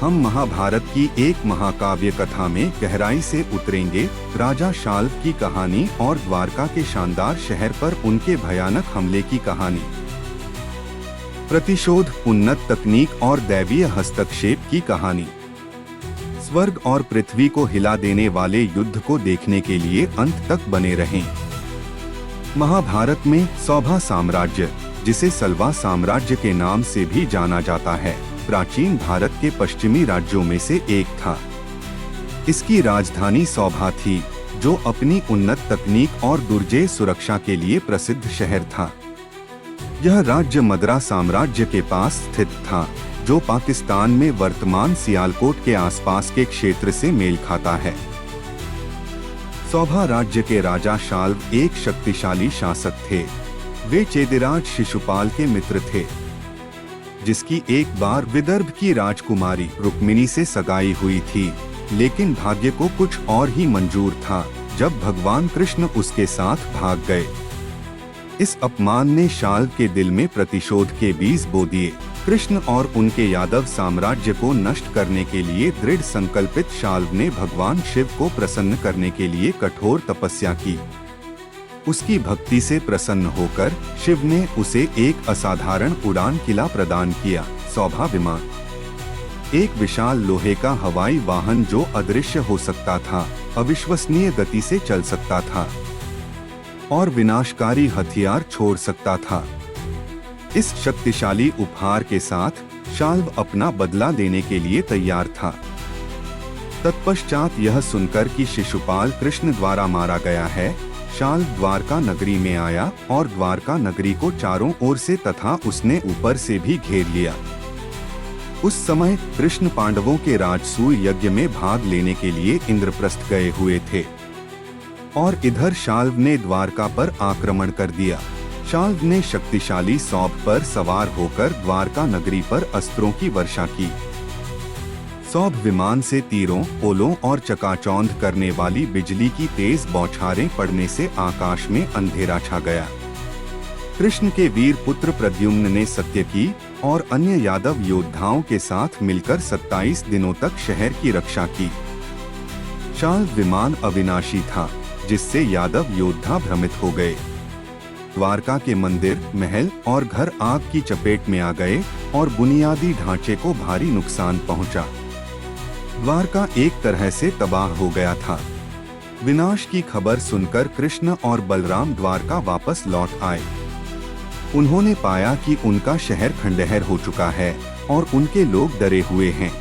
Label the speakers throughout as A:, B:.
A: हम महाभारत की एक महाकाव्य कथा में गहराई से उतरेंगे, राजा शाल्व की कहानी और द्वारका के शानदार शहर पर उनके भयानक हमले की कहानी। प्रतिशोध, उन्नत तकनीक और दैवीय हस्तक्षेप की कहानी। स्वर्ग और पृथ्वी को हिला देने वाले युद्ध को देखने के लिए अंत तक बने रहें। महाभारत में सौभा साम्राज्य, जिसे सलवा साम्राज्य के नाम से भी जाना जाता है, प्राचीन भारत के पश्चिमी राज्यों में से एक था। इसकी राजधानी सौभा थी, जो अपनी उन्नत तकनीक और दुर्जय सुरक्षा के लिए प्रसिद्ध शहर था। यह राज्य मद्रा साम्राज्य के पास स्थित था, जो पाकिस्तान में वर्तमान सियालकोट के आसपास के क्षेत्र से मेल खाता है। सौभा राज्य के राजा शाल्व एक शक्तिशाली शासक थे। वे चेदिराज शिशुपाल के मित्र थे, जिसकी एक बार विदर्भ की राजकुमारी रुक्मिणी से सगाई हुई थी, लेकिन भाग्य को कुछ और ही मंजूर था जब भगवान कृष्ण उसके साथ भाग गए। इस अपमान ने शाल्व के दिल में प्रतिशोध के बीज बो दिए। कृष्ण और उनके यादव साम्राज्य को नष्ट करने के लिए दृढ़ संकल्पित शाल्व ने भगवान शिव को प्रसन्न करने के लिए कठोर तपस्या की। उसकी भक्ति से प्रसन्न होकर शिव ने उसे एक असाधारण उड़ान किला प्रदान किया, सौभा विमान। एक विशाल लोहे का हवाई वाहन जो अदृश्य हो सकता था, अविश्वसनीय गति से चल सकता था और विनाशकारी हथियार छोड़ सकता था। इस शक्तिशाली उपहार के साथ शाल्व अपना बदला लेने के लिए तैयार था। तत्पश्चात यह सुनकर कि शिशुपाल कृष्ण द्वारा मारा गया है, शाल्व द्वारका नगरी में आया और द्वारका नगरी को चारों ओर से तथा उसने ऊपर से भी घेर लिया। उस समय कृष्ण पांडवों के राजसूय यज्ञ में भाग लेने के लिए इंद्रप्रस्थ गए हुए थे और इधर शाल्व ने द्वारका पर आक्रमण कर दिया। शाल्व ने शक्तिशाली सौभ पर सवार होकर द्वारका नगरी पर अस्त्रों की वर्षा की। सौभ विमान से तीरों, पोलों और चकाचौंध करने वाली बिजली की तेज बौछारें पड़ने से आकाश में अंधेरा छा गया। कृष्ण के वीर पुत्र प्रद्युम्न ने सत्यकी और अन्य यादव योद्धाओं के साथ मिलकर 27 दिनों तक शहर की रक्षा की। शाल्व विमान अविनाशी था, जिससे यादव योद्धा भ्रमित हो गए। द्वारका के मंदिर, महल और घर आग की चपेट में आ गए और बुनियादी ढांचे को भारी नुकसान पहुंचा। द्वारका एक तरह से तबाह हो गया था। विनाश की खबर सुनकर कृष्ण और बलराम द्वारका वापस लौट आए। उन्होंने पाया कि उनका शहर खंडहर हो चुका है और उनके लोग डरे हुए हैं।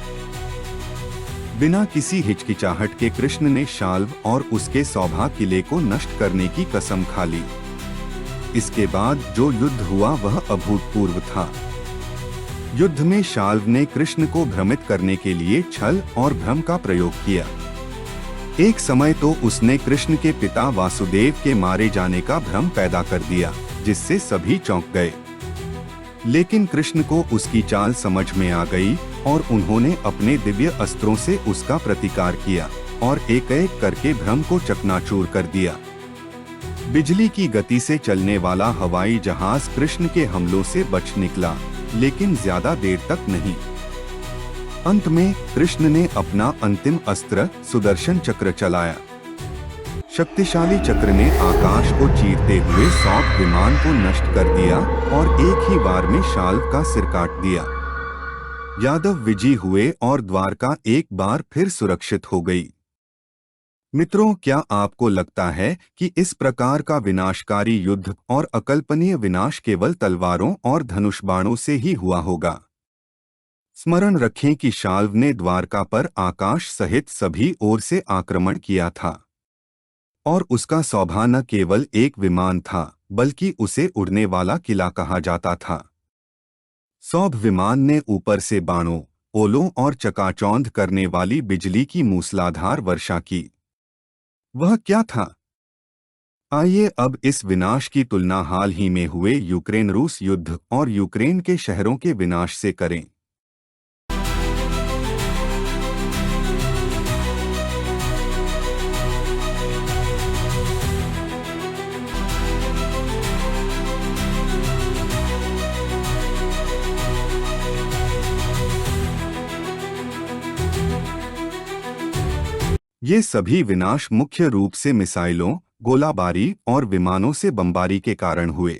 A: बिना किसी हिचकिचाहट के कृष्ण ने शाल्व और उसके सौभा किले को नष्ट करने की कसम खा ली। इसके बाद जो युद्ध हुआ वह अभूतपूर्व था। युद्ध में शाल्व ने कृष्ण को भ्रमित करने के लिए छल और भ्रम का प्रयोग किया। एक समय तो उसने कृष्ण के पिता वासुदेव के मारे जाने का भ्रम पैदा कर दिया, जिससे सभी चौंक गए। लेकिन कृष्ण को उसकी चाल समझ में आ गई और उन्होंने अपने दिव्य अस्त्रों से उसका प्रतिकार किया और एक एक करके भ्रम को चकनाचूर कर दिया। बिजली की गति से चलने वाला हवाई जहाज कृष्ण के हमलों से बच निकला, लेकिन ज्यादा देर तक नहीं। अंत में कृष्ण ने अपना अंतिम अस्त्र सुदर्शन चक्र चलाया। शक्तिशाली चक्र ने आकाश को चीरते हुए सौभ विमान को नष्ट कर दिया और एक ही बार में शाल्व का सिर काट दिया। यादव विजयी हुए और द्वारका एक बार फिर सुरक्षित हो गई। मित्रों, क्या आपको लगता है कि इस प्रकार का विनाशकारी युद्ध और अकल्पनीय विनाश केवल तलवारों और धनुष बाणों से ही हुआ होगा? स्मरण रखें कि शाल्व ने द्वारका पर आकाश सहित सभी ओर से आक्रमण किया था और उसका सौभा न केवल एक विमान था, बल्कि उसे उड़ने वाला किला कहा जाता था। सौभ विमान ने ऊपर से बाणों, ओलों और चकाचौंध करने वाली बिजली की मूसलाधार वर्षा की। वह क्या था? आइए अब इस विनाश की तुलना हाल ही में हुए यूक्रेन रूस युद्ध और यूक्रेन के शहरों के विनाश से करें। ये सभी विनाश मुख्य रूप से मिसाइलों, गोलाबारी और विमानों से बमबारी के कारण हुए।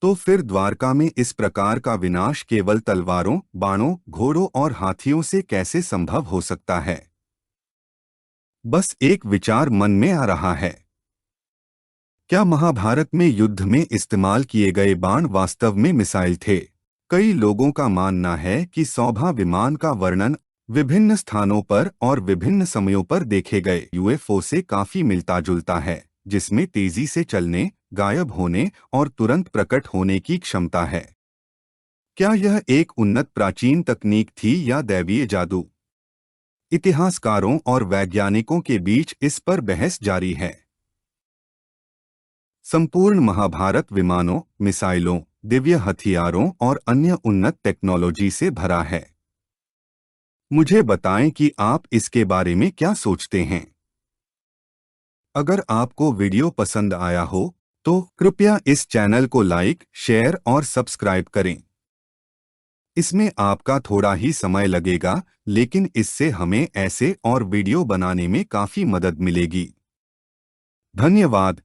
A: तो फिर द्वारका में इस प्रकार का विनाश केवल तलवारों, बाणों, घोड़ों और हाथियों से कैसे संभव हो सकता है? बस एक विचार मन में आ रहा है। क्या महाभारत में युद्ध में इस्तेमाल किए गए बाण वास्तव में मिसाइल थे? कई लोगों का मानना है कि सौभा विमान का वर्णन विभिन्न स्थानों पर और विभिन्न समयों पर देखे गए यूएफओ से काफी मिलता जुलता है, जिसमें तेजी से चलने, गायब होने और तुरंत प्रकट होने की क्षमता है। क्या यह एक उन्नत प्राचीन तकनीक थी या दैवीय जादू? इतिहासकारों और वैज्ञानिकों के बीच इस पर बहस जारी है। संपूर्ण महाभारत विमानों, मिसाइलों, दिव्य हथियारों और अन्य उन्नत टेक्नोलॉजी से भरा है। मुझे बताएं कि आप इसके बारे में क्या सोचते हैं। अगर आपको वीडियो पसंद आया हो तो कृपया इस चैनल को लाइक, शेयर और सब्सक्राइब करें। इसमें आपका थोड़ा ही समय लगेगा, लेकिन इससे हमें ऐसे और वीडियो बनाने में काफी मदद मिलेगी। धन्यवाद।